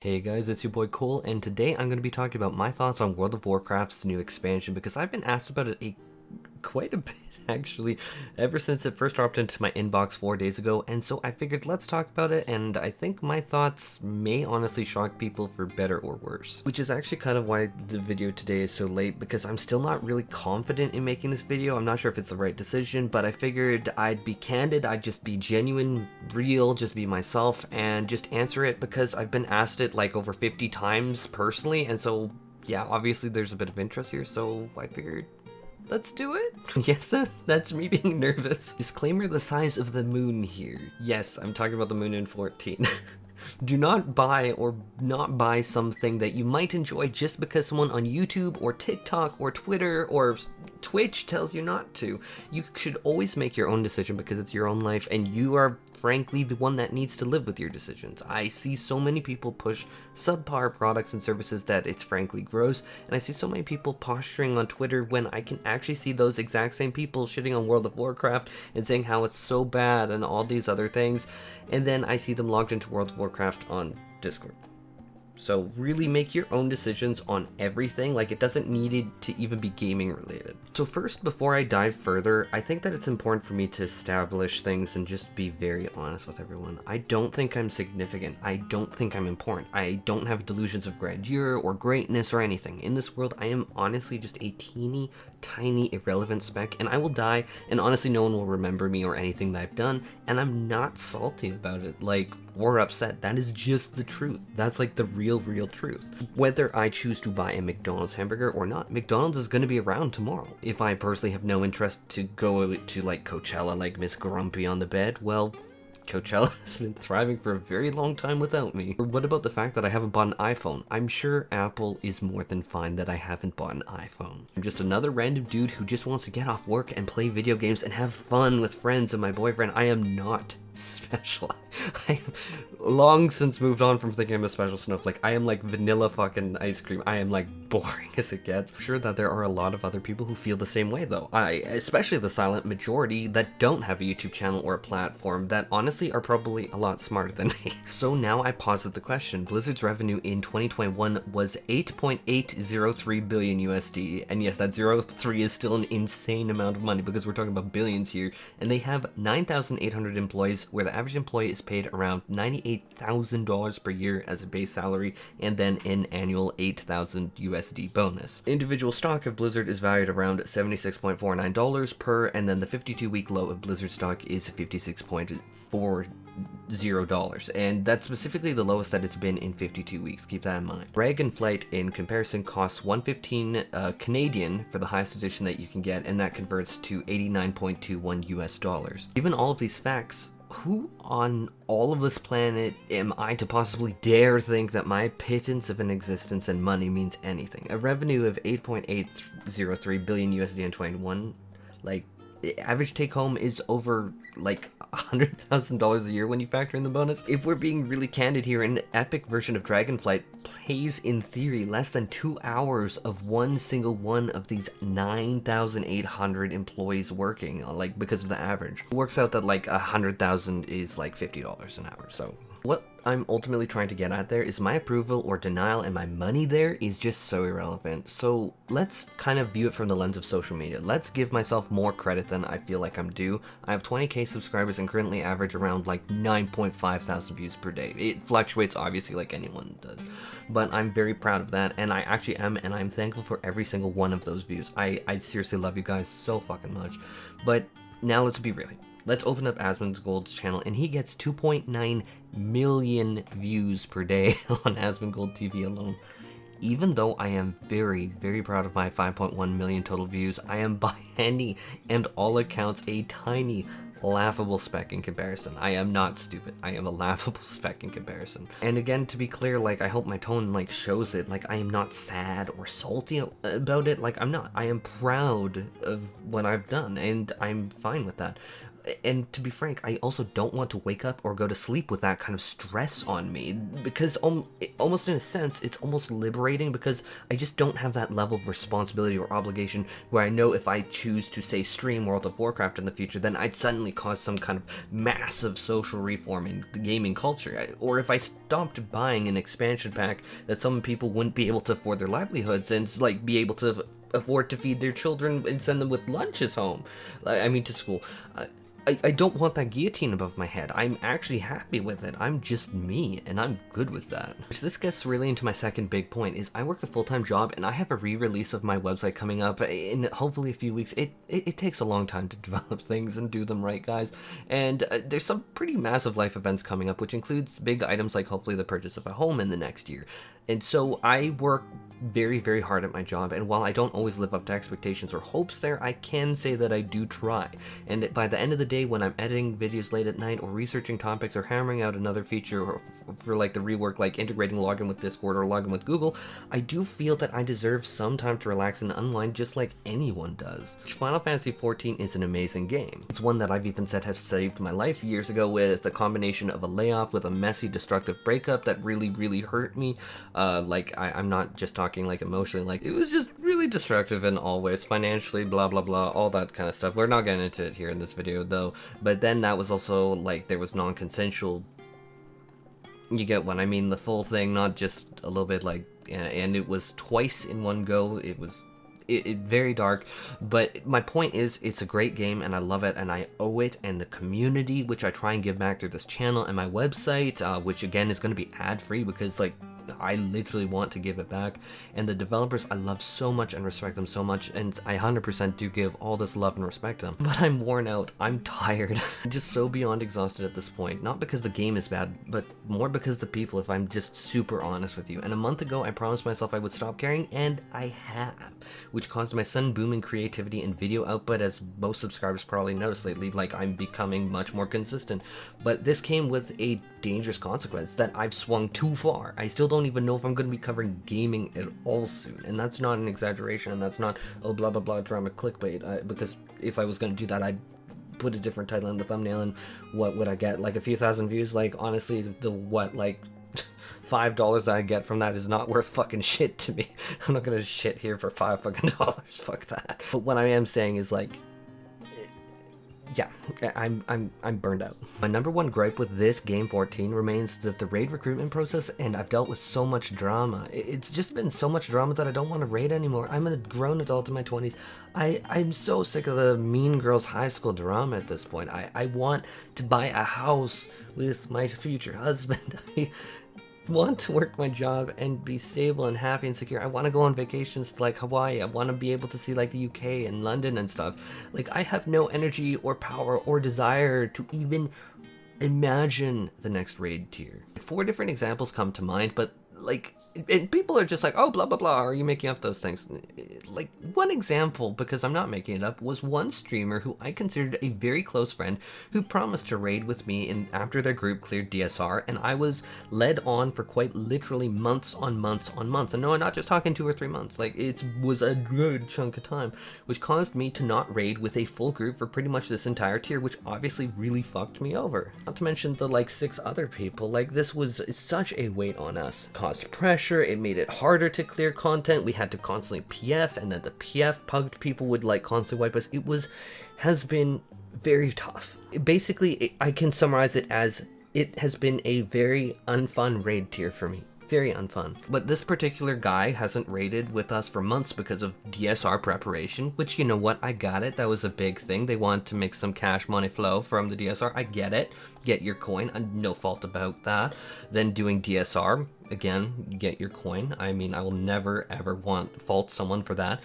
Hey guys, it's your boy Cole, and today I'm going to be talking about my thoughts on World of Warcraft's new expansion because I've been asked about it quite a bit actually ever since it first dropped into my inbox 4 days ago, and so I figured let's talk about it, and I think my thoughts may honestly shock people for better or worse, which is actually kind of why the video today is so late, because I'm still not really confident in making this video. I'm not sure if it's the right decision, but I figured I'd be candid, I'd just be genuine, real, just be myself, and just answer it because I've been asked it like over 50 times personally, and so yeah, obviously there's a bit of interest here, so I figured let's do it. Yes, that's me being nervous. Disclaimer, the size of the moon here. Yes, I'm talking about the moon in 14. Do not buy or not buy something that you might enjoy just because someone on YouTube or TikTok or Twitter or Twitch tells you not to. You should always make your own decision because it's your own life, and you are frankly the one that needs to live with your decisions. I see so many people push subpar products and services that it's frankly gross, and I see so many people posturing on Twitter when I can actually see those exact same people shitting on World of Warcraft and saying how it's so bad and all these other things, and then I see them logged into World of Warcraft on Discord. So really make your own decisions on everything. Like, it doesn't need it to even be gaming related. So first, before I dive further, I think that it's important for me to establish things and just be very honest with everyone. I don't think I'm significant. I don't think I'm important. I don't have delusions of grandeur or greatness or anything. In this world, I am honestly just a teeny tiny irrelevant speck, and I will die, and honestly no one will remember me or anything that I've done, and I'm not salty about it, like, or upset. That is just the truth. That's like the real truth. Whether I choose to buy a McDonald's hamburger or not, McDonald's is going to be around tomorrow. If I personally have no interest to go to like Coachella like Miss Grumpy on the bed, well, Coachella has been thriving for a very long time without me. Or what about the fact that I haven't bought an iPhone? I'm sure Apple is more than fine that I haven't bought an iPhone. I'm just another random dude who just wants to get off work and play video games and have fun with friends and my boyfriend. I am not special. I have long since moved on from thinking I'm a special snowflake. I am like vanilla fucking ice cream. I am like boring as it gets. I'm sure that there are a lot of other people who feel the same way though. Especially the silent majority that don't have a YouTube channel or a platform that honestly are probably a lot smarter than me. So now I posit the question. Blizzard's revenue in 2021 was 8.803 billion USD. And yes, that 03 is still an insane amount of money because we're talking about billions here. And they have 9,800 employees, where the average employee is paid around $98,000 per year as a base salary, and then an annual 8,000 USD bonus. Individual stock of Blizzard is valued around $76.49 per, and then the 52-week low of Blizzard stock is $56.40, and that's specifically the lowest that it's been in 52 weeks. Keep that in mind. Dragonflight in comparison costs 115 Canadian for the highest edition that you can get, and that converts to 89.21 US dollars. Given all of these facts, who on all of this planet am I to possibly dare think that my pittance of an existence and money means anything? A revenue of 8.803 billion USD in 21, like, the average take home is over like $100,000 a year when you factor in the bonus. If we're being really candid here, an epic version of Dragonflight plays in theory less than 2 hours of one single one of these 9,800 employees working, like, because of the average. It works out that like 100,000 is like $50 an hour. So what I'm ultimately trying to get at there is my approval or denial and my money there is just so irrelevant. So let's kind of view it from the lens of social media. Let's give myself more credit than I feel like I'm due. I have 20k subscribers and currently average around like 9.5 thousand views per day. It fluctuates obviously like anyone does, but I'm very proud of that, and I actually am, and I'm thankful for every single one of those views. I seriously love you guys so fucking much. But now let's be real. Let's open up Asmongold's channel, and he gets 2.9 million views per day on Asmongold TV alone. Even though I am very proud of my 5.1 million total views, I am by any and all accounts a tiny, laughable speck in comparison. I am not stupid. I am a laughable speck in comparison. And again, to be clear, like, I hope my tone like shows it. Like, I am not sad or salty about it. Like, I'm not. I am proud of what I've done, and I'm fine with that. And to be frank, I also don't want to wake up or go to sleep with that kind of stress on me, because almost in a sense, it's almost liberating, because I just don't have that level of responsibility or obligation where I know if I choose to, say, stream World of Warcraft in the future, then I'd suddenly cause some kind of massive social reform in the gaming culture. Or if I stopped buying an expansion pack that some people wouldn't be able to afford their livelihoods and, like, be able to afford to feed their children and send them with lunches home. I mean, to school. I don't want that guillotine above my head. I'm actually happy with it. I'm just me, and I'm good with that. So this gets really into my second big point, is I work a full-time job, and I have a re-release of my website coming up in hopefully a few weeks. It takes a long time to develop things and do them right, guys. And there's some pretty massive life events coming up, which includes big items like hopefully the purchase of a home in the next year. And so I work very, very hard at my job, and while I don't always live up to expectations or hopes there, I can say that I do try. And by the end of the day, when I'm editing videos late at night or researching topics or hammering out another feature or for like the rework, like integrating login with Discord or login with Google, I do feel that I deserve some time to relax and unwind just like anyone does. Final Fantasy XIV is an amazing game. It's one that I've even said has saved my life years ago, with a combination of a layoff with a messy, destructive breakup that really, really hurt me. I'm not just talking like emotionally, like it was just really destructive in all ways, financially, blah blah blah, all that kind of stuff. We're not getting into it here in this video though, but then that was also like there was non-consensual, you get what I mean, the full thing, not just a little bit, like, and it was twice in one go. It was very dark, but my point is, it's a great game and I love it, and I owe it and the community, which I try and give back through this channel and my website, which again is going to be ad-free because like I literally want to give it back. And the developers, I love so much and respect them so much, and I 100% do give all this love and respect to them. But I'm worn out, I'm tired, I'm just so beyond exhausted at this point. Not because the game is bad, but more because the people, if I'm just super honest with you. And a month ago, I promised myself I would stop caring, and I have, which caused my sudden boom in creativity and video output, as most subscribers probably noticed lately. Like, I'm becoming much more consistent. But this came with a dangerous consequence that I've swung too far. I still don't even know if I'm going to be covering gaming at all soon, and that's not an exaggeration, and that's not, oh, blah blah blah drama clickbait, because if I was going to do that, I'd put a different title in the thumbnail, and what would I get? Like a few thousand views? Like, honestly, the what, like $5 that I get from that is not worth fucking shit to me. I'm not gonna shit here for $5 fucking dollars. Fuck that. But what I am saying is, like, yeah, I'm burned out. My number one gripe with this game 14 remains that the raid recruitment process, and I've dealt with so much drama. It's just been so much drama that I don't want to raid anymore. I'm a grown adult in my 20s. I'm so sick of the Mean Girls high school drama at this point. I want to buy a house with my future husband. I want to work my job and be stable and happy and secure. I want to go on vacations to like Hawaii. I want to be able to see like the UK and London and stuff. Like, I have no energy or power or desire to even imagine the next raid tier. 4 different examples come to mind, but like, and people are just like, oh, blah, blah, blah, are you making up those things? Like, one example, because I'm not making it up, was one streamer who I considered a very close friend who promised to raid with me after their group cleared DSR, and I was led on for quite literally months on months on months. And no, I'm not just talking 2 or 3 months, like, it was a good chunk of time, which caused me to not raid with a full group for pretty much this entire tier, which obviously really fucked me over. Not to mention the like 6 other people. Like, this was such a weight on us. Caused pressure. It made it harder to clear content. We had to constantly PF, and then the PF pugged people would like constantly wipe us. Has been very tough. Basically, I can summarize it as it has been a very unfun raid tier for me. Very unfun. But this particular guy hasn't raided with us for months because of DSR preparation, which, you know what, I got it. That was a big thing. They want to make some cash money flow from the DSR. I get it. Get your coin. No fault about that. Then doing DSR, again, get your coin. I mean, I will never ever fault someone for that.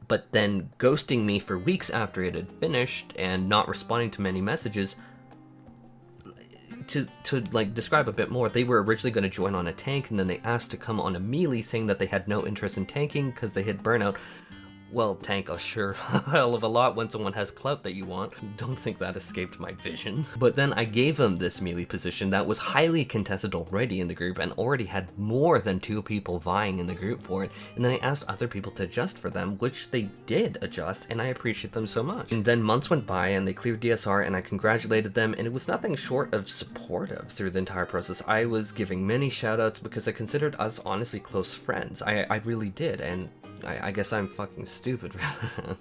But then ghosting me for weeks after it had finished and not responding to many messages. To like describe a bit more, they were originally going to join on a tank, and then they asked to come on a melee, saying that they had no interest in tanking because they hit burnout. well, tank a sure hell of a lot when someone has clout that you want. Don't think that escaped my vision. But then I gave them this melee position that was highly contested already in the group and already had more than 2 people vying in the group for it, and then I asked other people to adjust for them, which they did adjust, and I appreciate them so much. And then months went by and they cleared DSR, and I congratulated them, and it was nothing short of supportive through the entire process. I was giving many shoutouts because I considered us honestly close friends. I really did, and I guess I'm fucking stupid.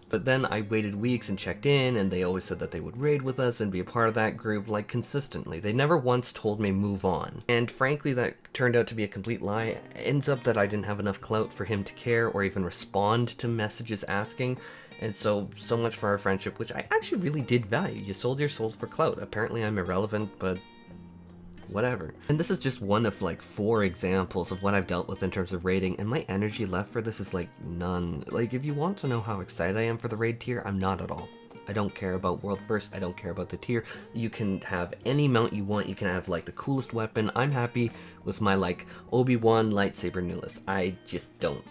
But then I waited weeks and checked in, and they always said that they would raid with us and be a part of that group, like, consistently. They never once told me move on. And frankly, that turned out to be a complete lie. It ends up that I didn't have enough clout for him to care or even respond to messages asking. And so much for our friendship, which I actually really did value. You sold your soul for clout. Apparently I'm irrelevant, but whatever. And this is just one of like 4 examples of what I've dealt with in terms of raiding, and my energy left for this is like none. Like, if you want to know how excited I am for the raid tier, I'm not at all. I don't care about world first, I don't care about the tier. You can have any mount you want, you can have like the coolest weapon. I'm happy with my like Obi-Wan lightsaber newless. I just don't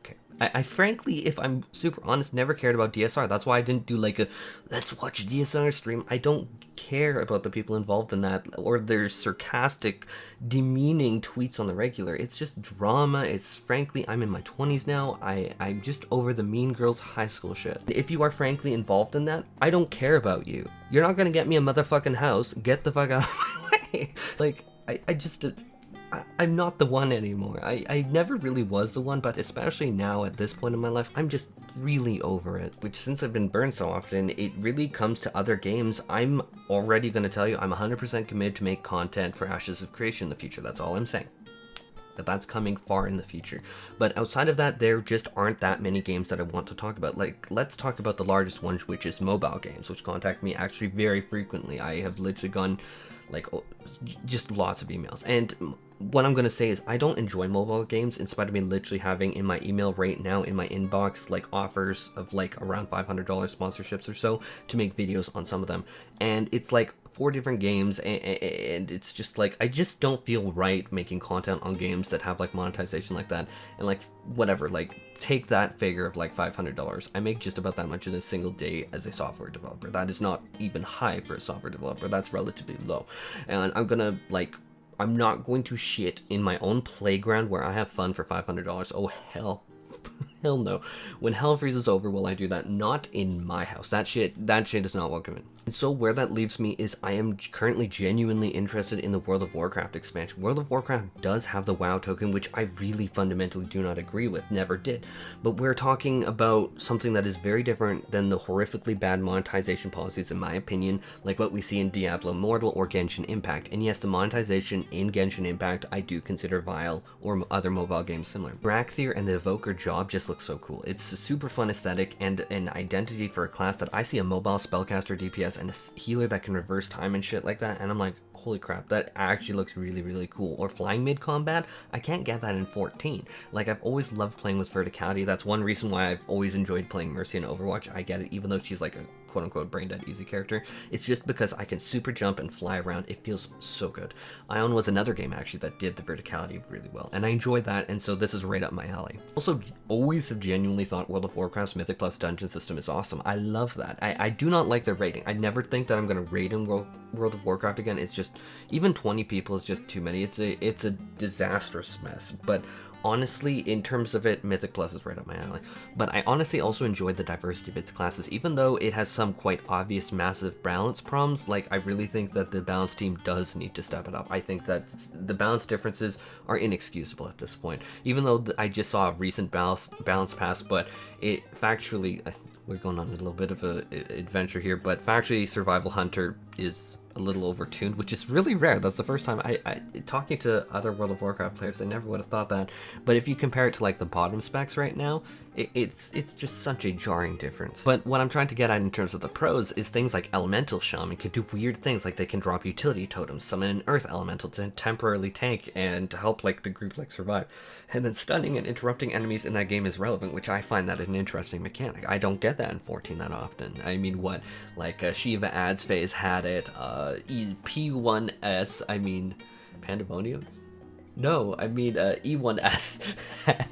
care. I frankly, if I'm super honest, never cared about DSR. That's why I didn't do like a let's watch DSR stream. I don't care about the people involved in that or their sarcastic, demeaning tweets on the regular. It's just drama. It's frankly, I'm in my 20s now. I'm just over the Mean Girls high school shit. If you are frankly involved in that, I don't care about you. You're not gonna get me a motherfucking house. Get the fuck out of my way. Like, I'm not the one anymore. I never really was the one, but especially now at this point in my life, I'm just really over it. Which, since I've been burned so often, it really comes to other games. I'm already going to tell you, I'm 100% committed to make content for Ashes of Creation in the future. That's all I'm saying. But that's coming far in the future. But outside of that, there just aren't that many games that I want to talk about. Like, let's talk about the largest one, which is mobile games, which contact me actually very frequently. I have literally gone like just lots of emails, and what I'm gonna say is I don't enjoy mobile games, in spite of me literally having in my email right now in my inbox like offers of like around $500 sponsorships or so to make videos on some of them, and it's like 4 different games, and it's just like I just don't feel right making content on games that have like monetization like that. And like whatever, like take that figure of like $500. I make just about that much in a single day as a software developer. That is not even high for a software developer. That's relatively low. And I'm not going to shit in my own playground where I have fun for $500. Oh hell. Hell no. When hell freezes over, will I do that? Not in my house. That shit is not welcome in. And so where that leaves me is I am currently genuinely interested in the World of Warcraft expansion. World of Warcraft does have the WoW token, which I really fundamentally do not agree with, never did. But we're talking about something that is very different than the horrifically bad monetization policies, in my opinion, like what we see in Diablo Immortal or Genshin Impact. And yes, the monetization in Genshin Impact I do consider vile, or other mobile games similar. Brakthier and the Evoker job just looks so cool. It's a super fun aesthetic and an identity for a class that I see a mobile spellcaster DPS and a healer that can reverse time and shit like that, and I'm like, holy crap, that actually looks really, really cool. Or flying mid-combat, I can't get that in 14. Like, I've always loved playing with verticality. That's one reason why I've always enjoyed playing Mercy in Overwatch. I get it, even though she's like a quote-unquote brain-dead easy character. It's just because I can super jump and fly around. It feels so good. Ion was another game, actually, that did the verticality really well, and I enjoyed that, and so this is right up my alley. Also, always have genuinely thought World of Warcraft's Mythic Plus dungeon system is awesome. I love that. I do not like their raiding. I never think that I'm going to raid in World of Warcraft again. It's just, even 20 people is just too many. It's a disastrous mess, but honestly, in terms of it, Mythic Plus is right up my alley. But I honestly also enjoyed the diversity of its classes, even though it has some quite obvious massive balance problems. Like, I really think that the balance team does need to step it up. I think that the balance differences are inexcusable at this point. Even though I just saw a recent balance pass, but it factually, we're going on a little bit of a adventure here, but factually Survival Hunter is a little overtuned, which is really rare. That's the first time I talking to other World of Warcraft players, they never would have thought that. But if you compare it to like the bottom specs right now, it's just such a jarring difference. But what I'm trying to get at in terms of the pros is things like Elemental Shaman can do weird things, like they can drop utility totems, summon an Earth Elemental to temporarily tank and to help like the group like survive. And then stunning and interrupting enemies in that game is relevant, which I find that an interesting mechanic. I don't get that in 14 that often. I mean, what, like Shiva Ads Phase had it, P1S, I mean, Pandemonium? No, I mean E1S had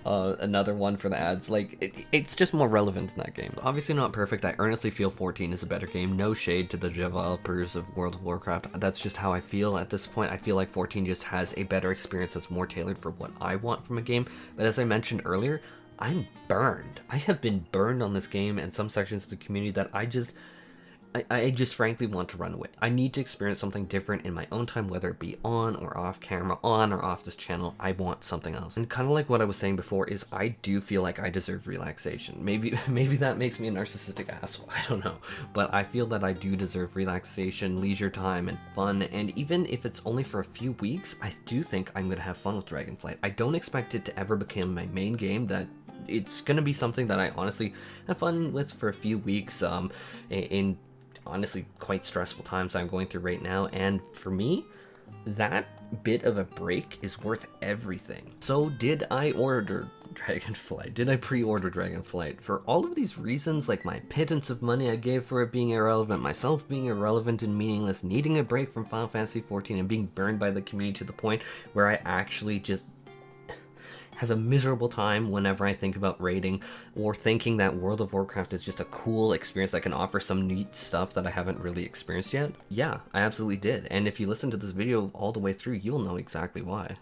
another one for the ads. Like it's just more relevant in that game. Obviously not perfect. I earnestly feel 14 is a better game. No shade to the developers of World of Warcraft. That's just how I feel at this point. I feel like 14 just has a better experience that's more tailored for what I want from a game. But as I mentioned earlier, I'm burned. I have been burned on this game and some sections of the community that I just frankly want to run away. I need to experience something different in my own time, whether it be on or off camera, on or off this channel. I want something else. And kind of like what I was saying before is I do feel like I deserve relaxation. Maybe that makes me a narcissistic asshole. I don't know. But I feel that I do deserve relaxation, leisure time, and fun. And even if it's only for a few weeks, I do think I'm going to have fun with Dragonflight. I don't expect it to ever become my main game. That it's going to be something that I honestly have fun with for a few weeks in honestly quite stressful times I'm going through right now, and for me that bit of a break is worth everything. So did I order Dragonflight? Did I pre-order Dragonflight? For all of these reasons, like my pittance of money I gave for it being irrelevant, myself being irrelevant and meaningless, needing a break from Final Fantasy XIV, and being burned by the community to the point where I actually just have a miserable time whenever I think about raiding, or thinking that World of Warcraft is just a cool experience that can offer some neat stuff that I haven't really experienced yet. Yeah, I absolutely did. And if you listen to this video all the way through, you'll know exactly why.